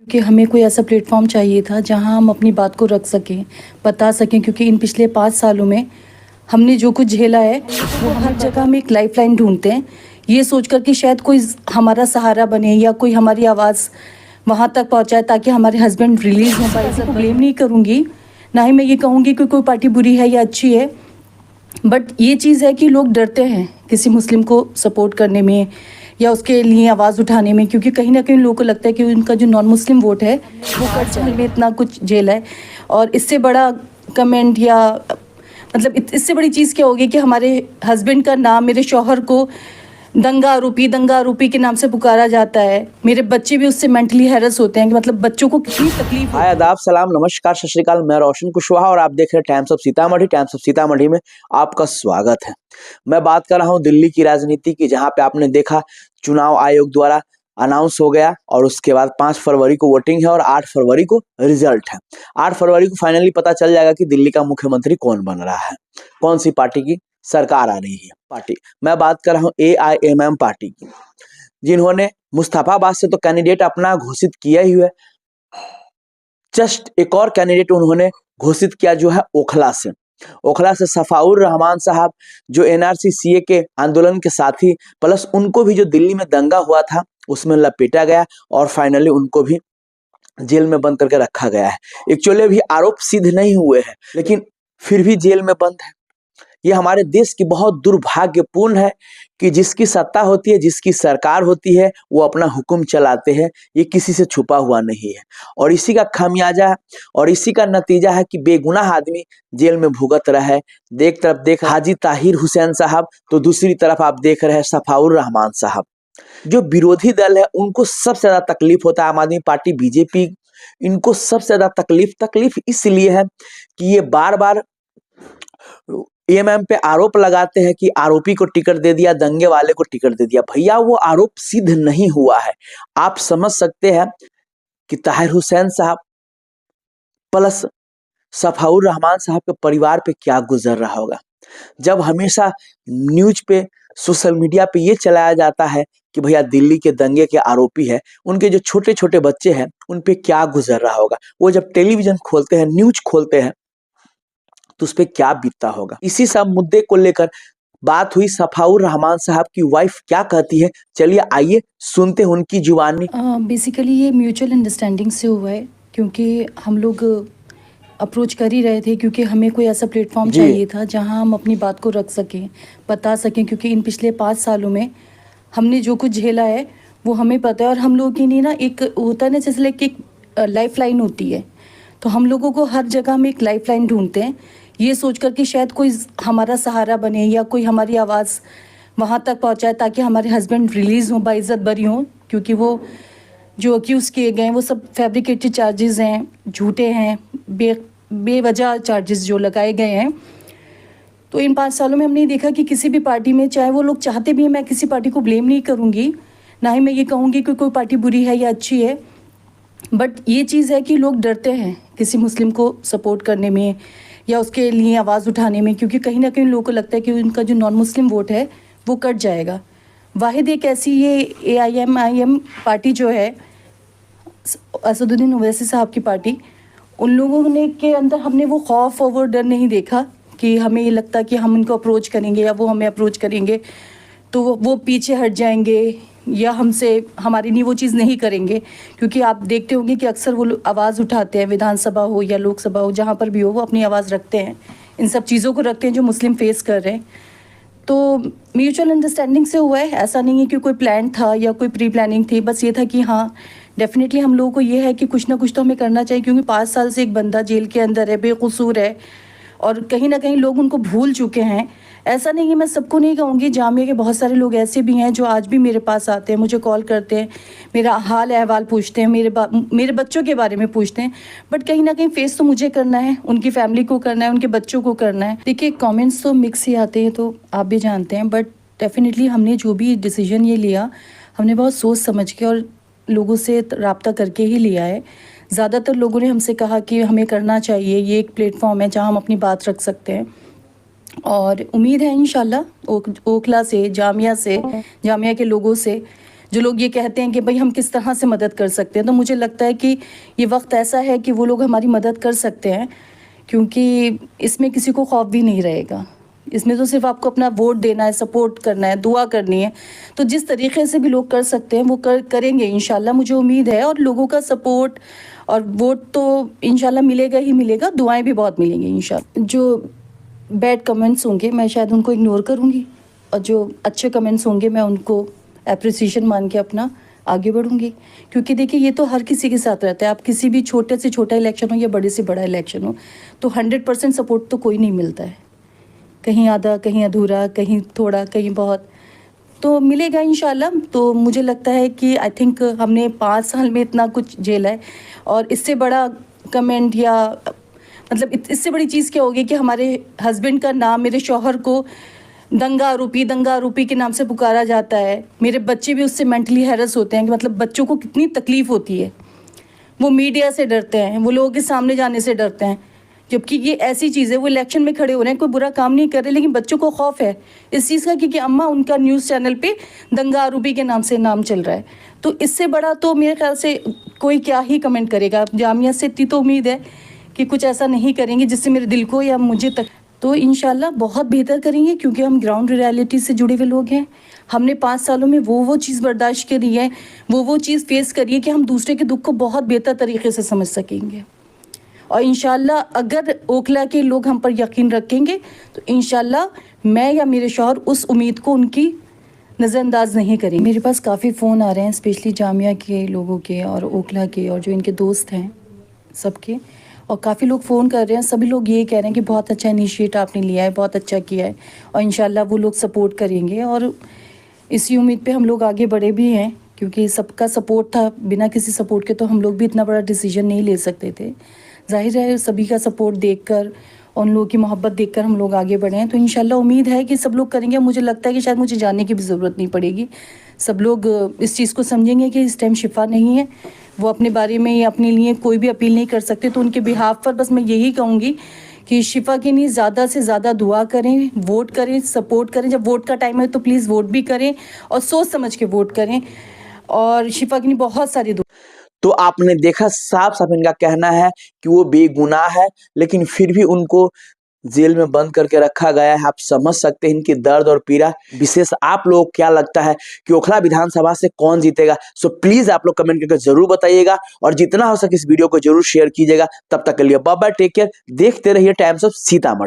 कि हमें कोई ऐसा प्लेटफॉर्म चाहिए था जहां हम अपनी बात को रख सकें, बता सकें, क्योंकि इन पिछले 5 सालों में हमने जो कुछ झेला है वो हर जगह हम एक लाइफलाइन ढूंढते हैं, ये सोचकर कि शायद कोई हमारा सहारा बने या कोई हमारी आवाज़ वहाँ तक पहुँचाए ताकि हमारे हस्बैंड रिलीज़ हों पाए। इसे ब्लेम नहीं करूँगी, ना ही मैं ये कहूँगी कि कोई पार्टी बुरी है या अच्छी है, बट ये चीज़ है कि लोग डरते हैं किसी मुस्लिम को सपोर्ट करने में या उसके लिए आवाज़ उठाने में, क्योंकि कहीं ना कहीं लोगों को लगता है कि उनका जो नॉन मुस्लिम वोट है वो कट जाए। में इतना कुछ झेला है और इससे बड़ा कमेंट या मतलब इससे बड़ी चीज़ क्या होगी कि हमारे हस्बैंड का नाम, मेरे शौहर को दंगा आरोपी के नाम से पुकारा जाता है। मेरे बच्चे भी उससे मेंटली हैरेस होते हैं कि मतलब बच्चों को कितनी तकलीफ हाय आदाब सलाम नमस्कार सत श्री अकाल। मैं रोशन कुशवाहा और आप देख रहे हैं times of Sitamarhi. Times of Sitamarhi में आपका स्वागत है। मैं बात कर रहा हूं दिल्ली की राजनीति की, जहां पे आपने देखा चुनाव आयोग द्वारा अनाउंस हो गया और उसके बाद 5 फरवरी को वोटिंग है और 8 फरवरी को रिजल्ट है। 8 फरवरी को फाइनली पता चल जाएगा कि दिल्ली का मुख्यमंत्री कौन बन रहा है, कौन सी पार्टी की सरकार आ रही है। पार्टी मैं बात कर रहा हूँ AIMM पार्टी की, जिन्होंने मुस्तफाबाद से तो कैंडिडेट अपना घोषित किया ही है, जस्ट एक और कैंडिडेट उन्होंने घोषित किया जो है ओखला से सफाउर रहमान साहब, जो NRC CA के आंदोलन के साथी, प्लस उनको भी जो दिल्ली में दंगा हुआ था उसमें लपेटा गया और फाइनली उनको भी जेल में बंद करके रखा गया है। एक्चुअली अभी आरोप सिद्ध नहीं हुए हैं, लेकिन फिर भी जेल में बंद है। ये हमारे देश की बहुत दुर्भाग्यपूर्ण है कि जिसकी सत्ता होती है, जिसकी सरकार होती है, वो अपना हुक्म चलाते हैं। ये किसी से छुपा हुआ नहीं है और इसी का खामियाजा है और इसी का नतीजा है कि बेगुनाह आदमी जेल में भुगत रहा है। एक तरफ देख हाजी ताहिर हुसैन साहब, तो दूसरी तरफ आप देख रहे हैं सफाउर रहमान साहब। जो विरोधी दल है उनको सबसे ज्यादा तकलीफ होता है, आम आदमी पार्टी, BJP, इनको सबसे ज्यादा तकलीफ इसलिए है कि ये बार बार AMM पे आरोप लगाते हैं कि आरोपी को टिकट दे दिया, दंगे वाले को टिकट दे दिया। भैया वो आरोप सिद्ध नहीं हुआ है। आप समझ सकते हैं कि ताहिर हुसैन साहब प्लस सफाउर रहमान साहब के परिवार पे क्या गुजर रहा होगा, जब हमेशा न्यूज पे, सोशल मीडिया पे ये चलाया जाता है कि भैया दिल्ली के दंगे के आरोपी है, उनके जो छोटे छोटे बच्चे हैं उन पे क्या गुजर रहा होगा। वो जब टेलीविजन खोलते हैं, न्यूज खोलते हैं, तो उस पर क्या बीतता होगा। इसी सब मुद्दे को लेकर बात हुई। सफाउर रहमान साहब की वाइफ क्या कहती है, चलिए आइए सुनते हैं उनकी जुबानी। बेसिकली ये म्यूचुअल अंडरस्टैंडिंग से हुआ है, क्योंकि हम लोग अप्रोच कर ही रहे थे, क्योंकि हमें कोई ऐसा प्लेटफॉर्म चाहिए था जहां हम अपनी बात को रख सकें, बता सकें, क्योंकि इन पिछले 5 सालों में हमने जो कुछ झेला है वो हमें पता है। और हम लोग के लिए ना एक होता है ना, जैसे लाइक एक लाइफ लाइन होती है, तो हम लोगों को हर जगह हम एक लाइफ लाइन ढूंढते हैं, ये सोचकर कि शायद कोई हमारा सहारा बने या कोई हमारी आवाज़ वहाँ तक पहुँचाए ताकि हमारे हस्बैंड रिलीज़ हों, बाइज़्ज़त बरी हों, क्योंकि वो जो अक्यूज़ किए गए हैं वो सब फैब्रिकेटेड चार्जेस हैं, झूठे हैं, बेवजह चार्जेस जो लगाए गए हैं। तो इन 5 सालों में हमने देखा कि किसी भी पार्टी में, चाहे वो लोग चाहते भी हैं, मैं किसी पार्टी को ब्लेम नहीं करूँगी, ना ही मैं ये कहूँगी कि कोई पार्टी बुरी है या अच्छी है, बट ये चीज़ है कि लोग डरते हैं किसी मुस्लिम को सपोर्ट करने में या उसके लिए आवाज़ उठाने में, क्योंकि कहीं ना कहीं लोगों को लगता है कि उनका जो नॉन मुस्लिम वोट है वो कट जाएगा। वाहिद एक ऐसी ये AIMIM पार्टी जो है, असदुद्दीन ओवैसी साहब की पार्टी, उन लोगों ने के अंदर हमने वो खौफ और वो डर नहीं देखा कि हमें ये लगता कि हम उनको अप्रोच करेंगे या वो हमें अप्रोच करेंगे तो वो पीछे हट जाएंगे या हमसे हमारी नहीं वो चीज़ नहीं करेंगे। क्योंकि आप देखते होंगे कि अक्सर वो आवाज़ उठाते हैं, विधानसभा हो या लोकसभा हो, जहाँ पर भी हो, वो अपनी आवाज़ रखते हैं, इन सब चीज़ों को रखते हैं जो मुस्लिम फेस कर रहे हैं। तो म्यूचुअल अंडरस्टैंडिंग से हुआ है, ऐसा नहीं है कि कोई प्लान था या कोई प्री प्लानिंग थी, बस ये था कि हाँ डेफिनेटली हम लोगों को ये है कि कुछ ना कुछ तो हमें करना चाहिए, क्योंकि 5 साल से एक बंदा जेल के अंदर है, बेकसूर है और कहीं ना कहीं लोग उनको भूल चुके हैं। ऐसा नहीं है, मैं सबको नहीं कहूँगी, जामिया के बहुत सारे लोग ऐसे भी हैं जो आज भी मेरे पास आते हैं, मुझे कॉल करते हैं, मेरा हाल अहवाल पूछते हैं, मेरे बच्चों के बारे में पूछते हैं, बट कहीं ना कहीं फेस तो मुझे करना है, उनकी फैमिली को करना है, उनके बच्चों को करना है। देखिए कमेंट्स तो मिक्स ही आते हैं, तो आप भी जानते हैं, बट डेफिनेटली हमने जो भी डिसीजन ये लिया, हमने बहुत सोच समझ के और लोगों से रब्ता करके ही लिया है। ज़्यादातर लोगों ने हमसे कहा कि हमें करना चाहिए, ये एक प्लेटफॉर्म है जहाँ हम अपनी बात रख सकते हैं, और उम्मीद है इंशाल्लाह ओखला से, जामिया के लोगों से जो लोग ये कहते हैं कि भाई हम किस तरह से मदद कर सकते हैं, तो मुझे लगता है कि ये वक्त ऐसा है कि वो लोग हमारी मदद कर सकते हैं, क्योंकि इसमें किसी को खौफ भी नहीं रहेगा। इसमें तो सिर्फ आपको अपना वोट देना है, सपोर्ट करना है, दुआ करनी है। तो जिस तरीके से भी लोग कर सकते हैं वो करेंगे इंशाल्लाह, मुझे उम्मीद है। और लोगों का सपोर्ट और वोट तो इंशाल्लाह मिलेगा ही मिलेगा, दुआएं भी बहुत मिलेंगी इंशाल्लाह। जो बैड कमेंट्स होंगे मैं शायद उनको इग्नोर करूँगी, और जो अच्छे कमेंट्स होंगे मैं उनको एप्रिसिएशन मान के अपना आगे बढ़ूंगी। क्योंकि देखिए ये तो हर किसी के साथ रहता है, आप किसी भी छोटे से छोटा इलेक्शन हो या बड़े से बड़ा इलेक्शन हो, तो 100% सपोर्ट तो कोई नहीं मिलता है। कहीं आधा, कहीं अधूरा, कहीं थोड़ा, कहीं बहुत, तो मिलेगा इंशाल्लाह। तो मुझे लगता है कि आई थिंक हमने 5 साल में इतना कुछ झेला है, और इससे बड़ा कमेंट या मतलब इससे बड़ी चीज़ क्या होगी कि हमारे हस्बैंड का नाम, मेरे शौहर को दंगा आरोपी के नाम से पुकारा जाता है। मेरे बच्चे भी उससे मेंटली हैरेस होते हैं, कि मतलब बच्चों को कितनी तकलीफ़ होती है। वो मीडिया से डरते हैं, वो लोगों के सामने जाने से डरते हैं, जबकि ये ऐसी चीज़ है, वो इलेक्शन में खड़े हो रहे हैं, कोई बुरा काम नहीं कर रहे, लेकिन बच्चों को खौफ है इस चीज़ का, क्योंकि अम्मा उनका न्यूज़ चैनल पे दंगा आरोपी के नाम से नाम चल रहा है। तो इससे बड़ा तो मेरे ख्याल से कोई क्या ही कमेंट करेगा। जामिया से इतनी तो उम्मीद है कि कुछ ऐसा नहीं करेंगे जिससे मेरे दिल को या मुझे तक, तो इंशाल्लाह बहुत बेहतर करेंगे, क्योंकि हम ग्राउंड रियलिटी से जुड़े हुए लोग हैं। हमने 5 सालों में वो चीज़ बर्दाश्त करी है, वो चीज़ फेस करी है कि हम दूसरे के दुख को बहुत बेहतर तरीके से समझ सकेंगे। और इंशाल्लाह अगर ओखला के लोग हम पर यकीन रखेंगे तो इंशाल्लाह मैं या मेरे शौहर उस उम्मीद को उनकी नज़रअंदाज नहीं करेंगे। मेरे पास काफ़ी फ़ोन आ रहे हैं, स्पेशली जामिया के लोगों के और ओखला के और जो इनके दोस्त हैं सबके, और काफ़ी लोग फ़ोन कर रहे हैं। सभी लोग ये कह रहे हैं कि बहुत अच्छा इनिशिएट आपने लिया है, बहुत अच्छा किया है, और इंशाल्लाह वो लोग सपोर्ट करेंगे। और इसी उम्मीद पे हम लोग आगे बढ़े भी हैं, क्योंकि सबका सपोर्ट था। बिना किसी सपोर्ट के तो हम लोग भी इतना बड़ा डिसीजन नहीं ले सकते थे। जाहिर है सभी का सपोर्ट देखकर, उन लोगों की मोहब्बत देखकर हम लोग आगे बढ़े हैं। तो इंशाल्लाह उम्मीद है कि सब लोग करेंगे। मुझे लगता है कि शायद मुझे जाने की भी ज़रूरत नहीं पड़ेगी। सब लोग इस चीज़ को समझेंगे कि इस टाइम शिफा नहीं है, वो अपने बारे में या अपने लिए कोई भी अपील नहीं कर सकते। तो उनके बिहाफ पर बस मैं यही कहूँगी कि शिफा के लिए ज़्यादा से ज़्यादा दुआ करें, वोट करें, सपोर्ट करें। जब वोट का टाइम है तो प्लीज़ वोट भी करें और सोच समझ के वोट करें, और शिफा के लिए बहुत सारी दुआ। तो आपने देखा, साफ साफ इनका कहना है कि वो बेगुनाह है, लेकिन फिर भी उनको जेल में बंद करके रखा गया है। आप समझ सकते हैं इनकी दर्द और पीड़ा। विशेष आप लोगों को क्या लगता है कि ओखला विधानसभा से कौन जीतेगा? सो प्लीज आप लोग कमेंट करके जरूर बताइएगा, और जितना हो सके इस वीडियो को जरूर शेयर कीजिएगा। तब तक के लिए बाय बाय, टेक केयर। देखते रहिए टाइम्स ऑफ सीतामढ़ी।